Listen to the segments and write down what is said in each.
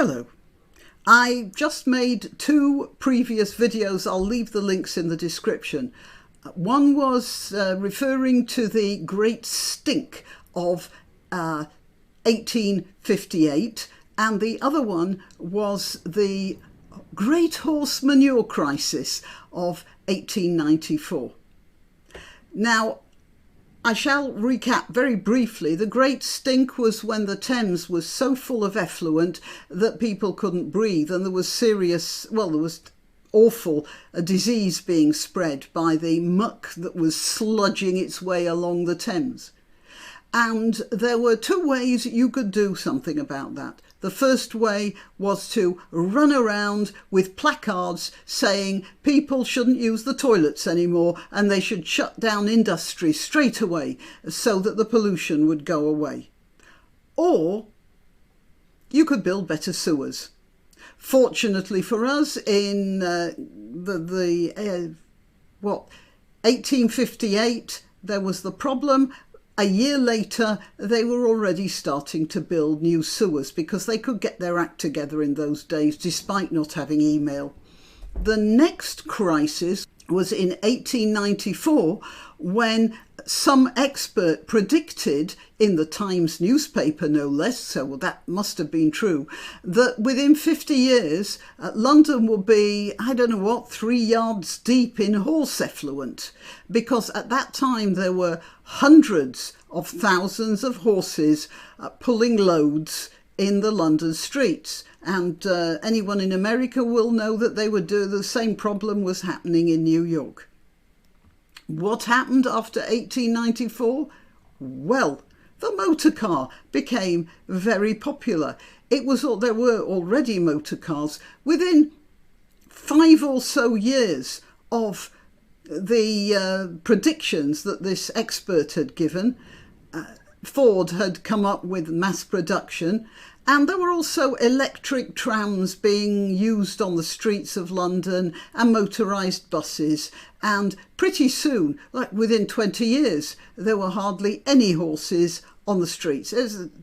Hello. I just made two previous videos. I'll leave the links in the description. One was referring to the Great Stink of 1858, and the other one was the Great Horse Manure Crisis of 1894. Now, I shall recap very briefly. The Great Stink was when the Thames was so full of effluent that people couldn't breathe, and there was awful disease being spread by the muck that was sludging its way along the Thames. And there were two ways you could do something about that. The first way was to run around with placards saying people shouldn't use the toilets anymore and they should shut down industry straight away so that the pollution would go away. Or you could build better sewers. Fortunately for us, in 1858, there was the problem. A year later, they were already starting to build new sewers because they could get their act together in those days, despite not having email. The next crisis was in 1894, when some expert predicted, in the Times newspaper no less, so that must have been true, that within 50 years, London will be, 3 yards deep in horse effluent. Because at that time there were hundreds of thousands of horses pulling loads in the London streets. And anyone in America will know that the same problem was happening in New York. What happened after 1894? Well, the motor car became very popular. There were already motor cars. Within 5 or so years of the predictions that this expert had given, Ford had come up with mass production, and there were also electric trams being used on the streets of London and motorised buses. And pretty soon, like within 20 years, there were hardly any horses on the streets.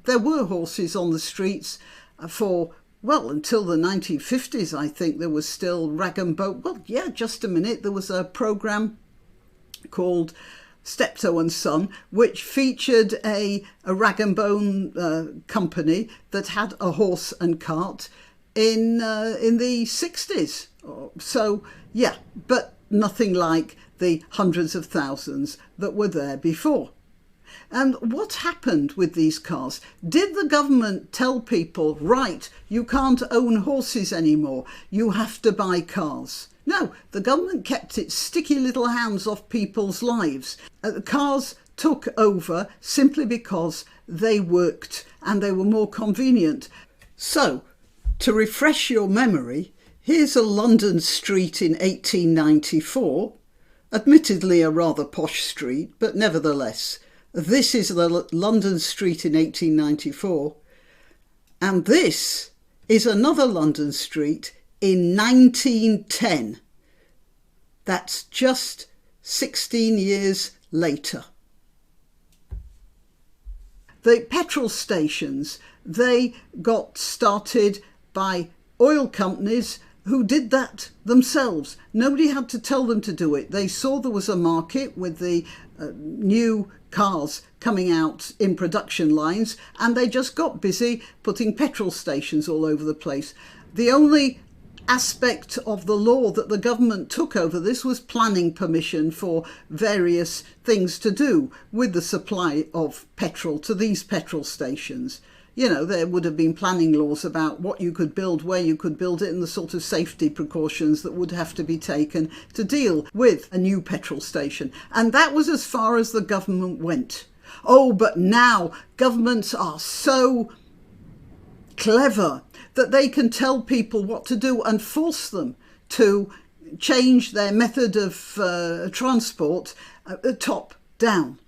There were horses on the streets until the 1950s, I think. There was still rag and bone. Well, yeah, just a minute. There was a programme called Steptoe and Son, which featured a rag and bone company that had a horse and cart in the 60s. So, yeah, but nothing like the hundreds of thousands that were there before. And what happened with these cars? Did the government tell people, right, you can't own horses anymore, you have to buy cars? No, the government kept its sticky little hands off people's lives. The cars took over simply because they worked and they were more convenient. So, to refresh your memory, here's a London street in 1894, admittedly a rather posh street, but nevertheless, this is the London street in 1894, and this is another London street in 1910. That's just 16 years later. The petrol stations, they got started by oil companies who did that themselves. Nobody had to tell them to do it. They saw there was a market with the new cars coming out in production lines, and they just got busy putting petrol stations all over the place. The only aspect of the law that the government took over this was planning permission for various things to do with the supply of petrol to these petrol stations. You know, there would have been planning laws about what you could build, where you could build it, and the sort of safety precautions that would have to be taken to deal with a new petrol station. And that was as far as the government went. Oh, but now governments are so clever that they can tell people what to do and force them to change their method of transport top down.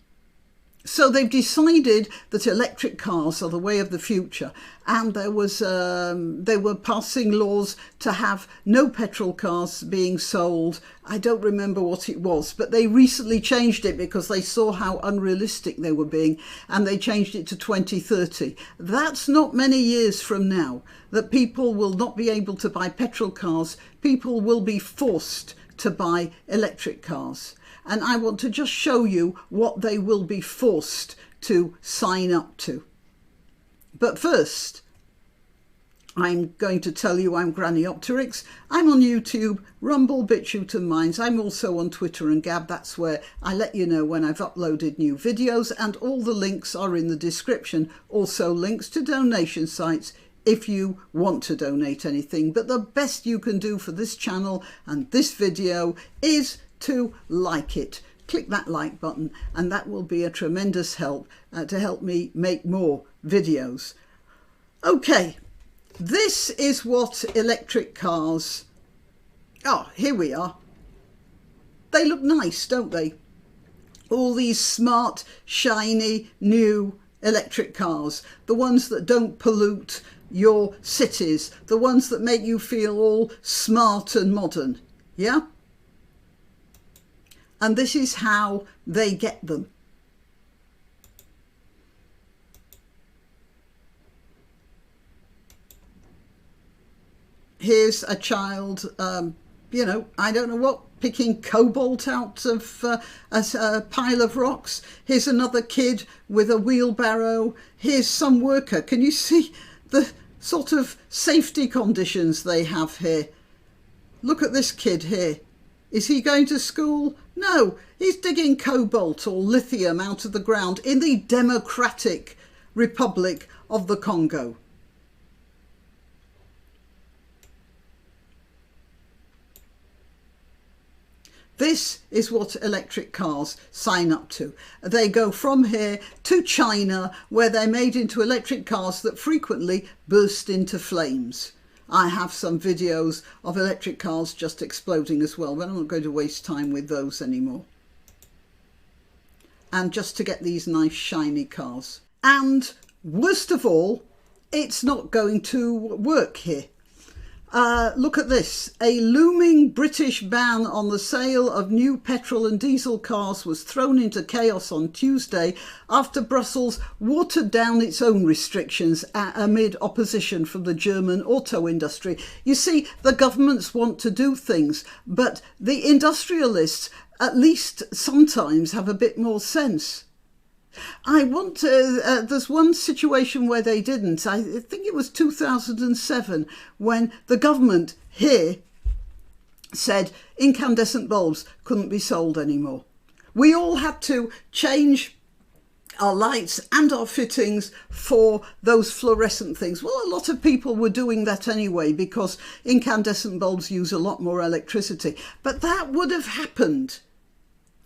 So they've decided that electric cars are the way of the future, and they were passing laws to have no petrol cars being sold. I don't remember what it was, but they recently changed it because they saw how unrealistic they were being, and they changed it to 2030. That's not many years from now that people will not be able to buy petrol cars. People will be forced to buy electric cars. And I want to just show you what they will be forced to sign up to. But first, I'm going to tell you I'm Granniopteryx. I'm on YouTube, Rumble, BitChute and Minds. I'm also on Twitter and Gab. That's where I let you know when I've uploaded new videos, and all the links are in the description. Also links to donation sites if you want to donate anything. But the best you can do for this channel and this video is to like it. Click that like button, and that will be a tremendous help to help me make more videos. Okay, this is what electric cars... Oh, here we are. They look nice, don't they? All these smart, shiny, new electric cars. The ones that don't pollute your cities. The ones that make you feel all smart and modern. Yeah? And this is how they get them. Here's a child, you know, I don't know what, picking cobalt out of a pile of rocks. Here's another kid with a wheelbarrow. Here's some worker. Can you see the sort of safety conditions they have here? Look at this kid here. Is he going to school? No, he's digging cobalt or lithium out of the ground in the Democratic Republic of the Congo. This is what electric cars sign up to. They go from here to China, where they're made into electric cars that frequently burst into flames. I have some videos of electric cars just exploding as well, but I'm not going to waste time with those anymore. And just to get these nice shiny cars. And worst of all, it's not going to work here. Look at this. A looming British ban on the sale of new petrol and diesel cars was thrown into chaos on Tuesday after Brussels watered down its own restrictions amid opposition from the German auto industry. You see, the governments want to do things, but the industrialists at least sometimes have a bit more sense. I want to, there's one situation where they didn't. I think it was 2007 when the government here said incandescent bulbs couldn't be sold anymore. We all had to change our lights and our fittings for those fluorescent things. Well, a lot of people were doing that anyway because incandescent bulbs use a lot more electricity. But that would have happened.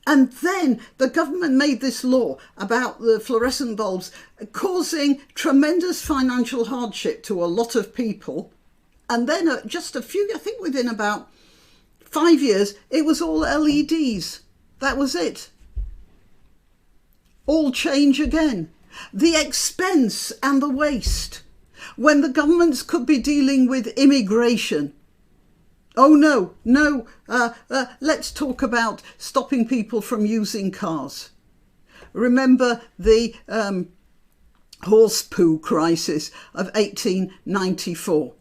And then the government made this law about the fluorescent bulbs, causing tremendous financial hardship to a lot of people. And then just a few, I think within about 5 years, it was all LEDs. That was it. All change again. The expense and the waste. When the governments could be dealing with immigration. Oh no, no, let's talk about stopping people from using cars. Remember the horse poo crisis of 1894.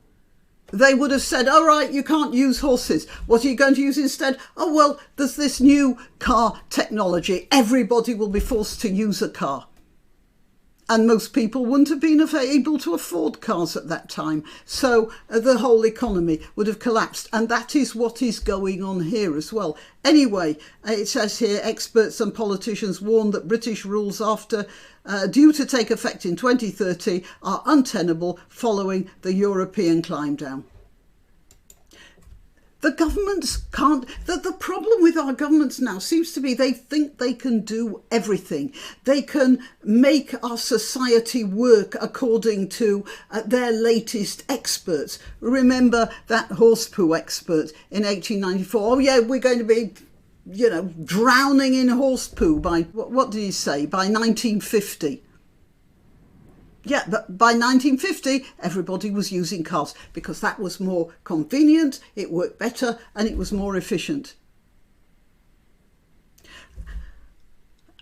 They would have said, all right, you can't use horses. What are you going to use instead? Oh, well, there's this new car technology. Everybody will be forced to use a car. And most people wouldn't have been able to afford cars at that time. So the whole economy would have collapsed. And that is what is going on here as well. Anyway, it says here, experts and politicians warn that British rules due to take effect in 2030 are untenable following the European climb down. The governments can't, the problem with our governments now seems to be they think they can do everything. They can make our society work according to their latest experts. Remember that horse poo expert in 1894? Oh yeah, we're going to be you know, drowning in horse poo by, what did he say, by 1950. Yeah, but by 1950, everybody was using cars because that was more convenient, it worked better, and it was more efficient.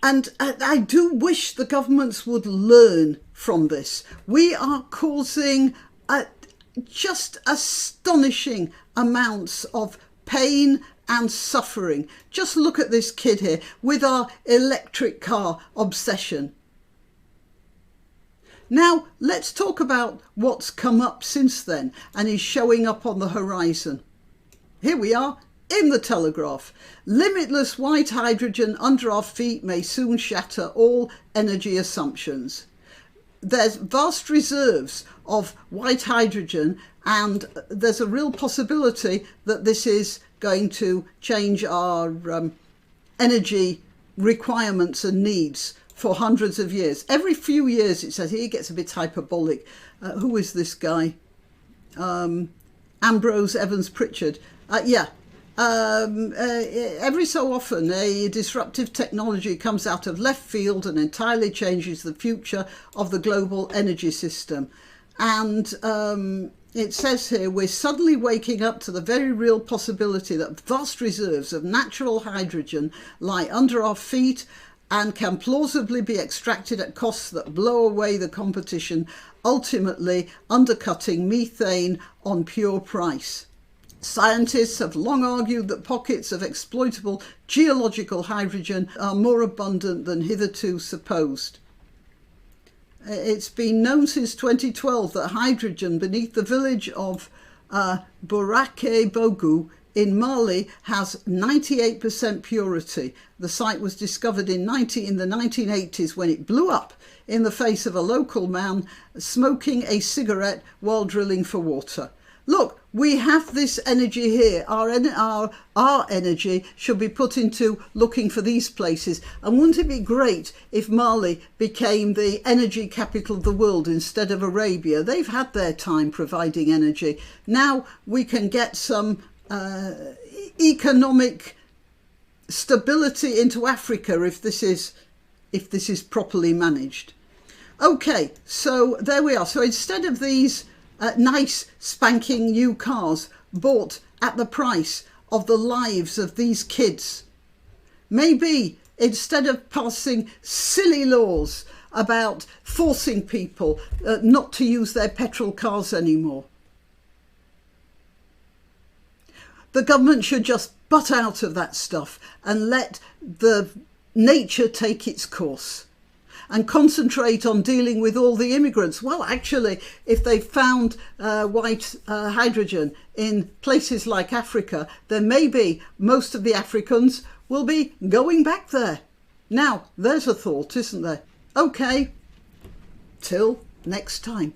And I do wish the governments would learn from this. We are causing just astonishing amounts of pain and suffering. Just look at this kid here with our electric car obsession. Now, let's talk about what's come up since then and is showing up on the horizon. Here we are in the Telegraph. Limitless white hydrogen under our feet may soon shatter all energy assumptions. There's vast reserves of white hydrogen, and there's a real possibility that this is going to change our energy requirements and needs for hundreds of years. Every few years, it says, here gets a bit hyperbolic. Who is this guy? Ambrose Evans Pritchard. Every so often a disruptive technology comes out of left field and entirely changes the future of the global energy system. And it says here, we're suddenly waking up to the very real possibility that vast reserves of natural hydrogen lie under our feet and can plausibly be extracted at costs that blow away the competition, ultimately undercutting methane on pure price. Scientists have long argued that pockets of exploitable geological hydrogen are more abundant than hitherto supposed. It's been known since 2012 that hydrogen beneath the village of Borake Bogu in Mali has 98% purity. The site was discovered in the 1980s when it blew up in the face of a local man smoking a cigarette while drilling for water. Look, we have this energy here. Our energy should be put into looking for these places. And wouldn't it be great if Mali became the energy capital of the world instead of Arabia? They've had their time providing energy. Now we can get some economic stability into Africa if this is properly managed. Okay, so there we are. So instead of these nice spanking new cars bought at the price of the lives of these kids, maybe instead of passing silly laws about forcing people not to use their petrol cars anymore, the government should just butt out of that stuff and let the nature take its course and concentrate on dealing with all the immigrants. Well, actually, if they found white hydrogen in places like Africa, then maybe most of the Africans will be going back there. Now, there's a thought, isn't there? Okay, till next time.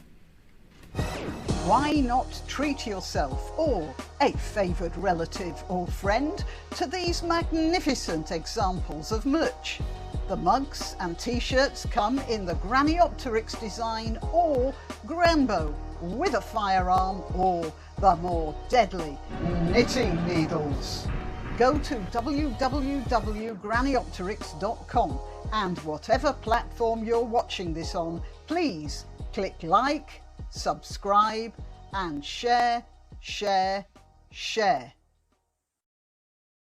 Why not treat yourself or a favoured relative or friend to these magnificent examples of merch? The mugs and t-shirts come in the granniopteryx design or Granbo with a firearm or the more deadly knitting needles. Go to www.granniopteryx.com and whatever platform you're watching this on, please click like, subscribe and share.